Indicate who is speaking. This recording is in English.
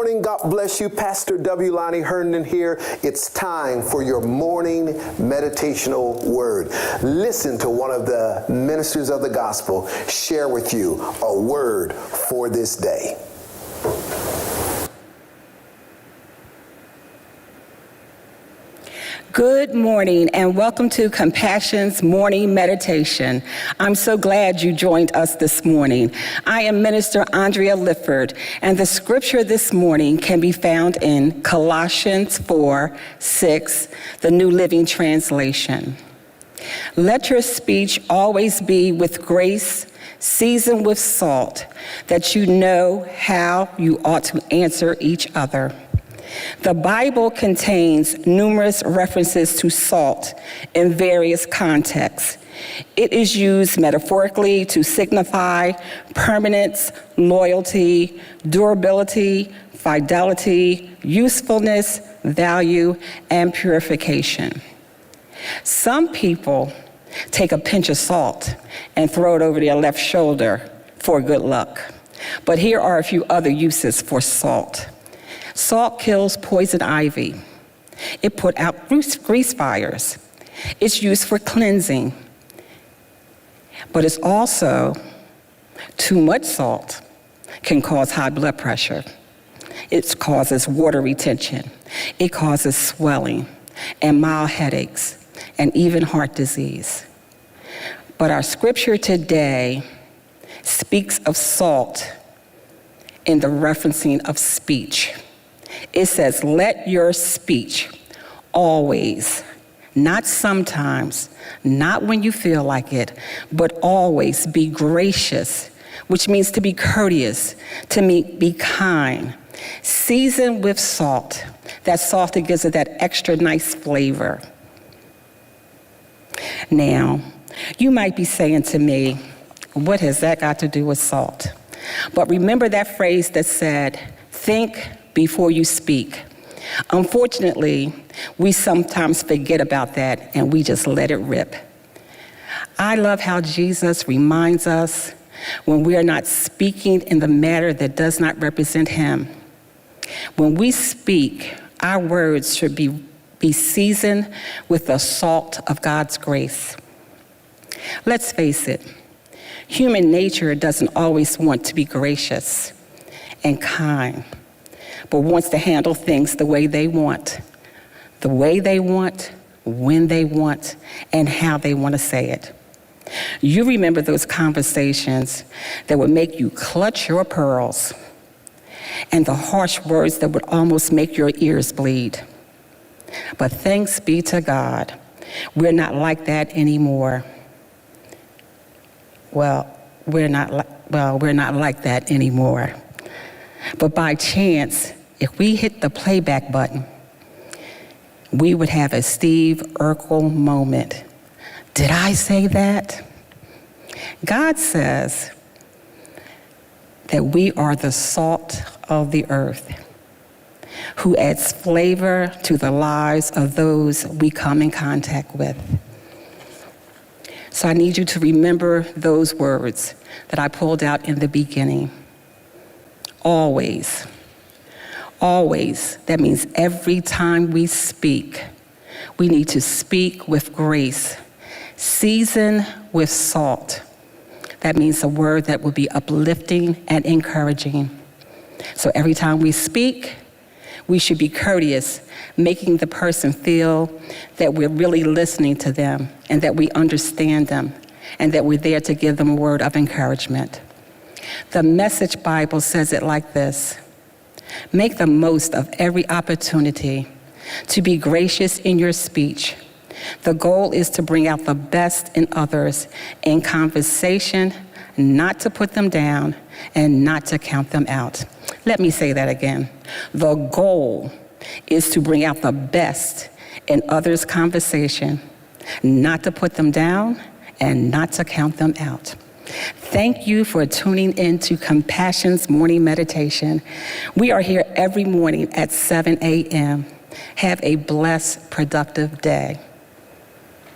Speaker 1: morning. God bless you. Pastor W. Lonnie Herndon here. It's time for your morning meditational word. Listen to one of the ministers of the gospel share with you a word for this day.
Speaker 2: Good morning and welcome to Compassion's Morning Meditation. I'm so glad you joined us this morning. I am Minister Andrea Lipford, and the scripture this morning can be found in Colossians 4:6, the New Living Translation. Let your speech always be with grace, seasoned with salt, that you know how you ought to answer each other. The Bible contains numerous references to salt in various contexts. It is used metaphorically to signify permanence, loyalty, durability, fidelity, usefulness, value, and purification. Some people take a pinch of salt and throw it over their left shoulder for good luck. But here are a few other uses for salt. Salt kills poison ivy. It put out grease fires. It's used for cleansing. But it's also, too much salt can cause high blood pressure. It causes water retention. It causes swelling and mild headaches and even heart disease. But our scripture today speaks of salt in the referencing of speech. It says, let your speech always, not sometimes, not when you feel like it, but always be gracious, which means to be courteous, to be kind, seasoned with salt. That salt, that gives it that extra nice flavor. Now, you might be saying to me, what has that got to do with salt? But remember that phrase that said, think before you speak. Unfortunately, we sometimes forget about that and we just let it rip. I love how Jesus reminds us when we are not speaking in the matter that does not represent him. When we speak, our words should be seasoned with the salt of God's grace. Let's face it, human nature doesn't always want to be gracious and kind, but wants to handle things the way they want, when they want, and how they want to say it. You remember those conversations that would make you clutch your pearls, and the harsh words that would almost make your ears bleed. But thanks be to God, we're not like that anymore. We're not like that anymore. But by chance, if we hit the playback button, we would have a Steve Urkel moment. Did I say that? God says that we are the salt of the earth, who adds flavor to the lives of those we come in contact with. So I need you to remember those words that I pulled out in the beginning. Always. Always. That means every time we speak, we need to speak with grace, seasoned with salt. That means a word that will be uplifting and encouraging. So every time we speak, we should be courteous, making the person feel that we're really listening to them and that we understand them and that we're there to give them a word of encouragement. The Message Bible says it like this: make the most of every opportunity to be gracious in your speech. The goal is to bring out the best in others in conversation, not to put them down and not to count them out. Let me say that again. The goal is to bring out the best in others' conversation, not to put them down and not to count them out. Thank you for tuning in to Compassion's Morning Meditation. We are here every morning at 7 a.m. Have a blessed, productive day.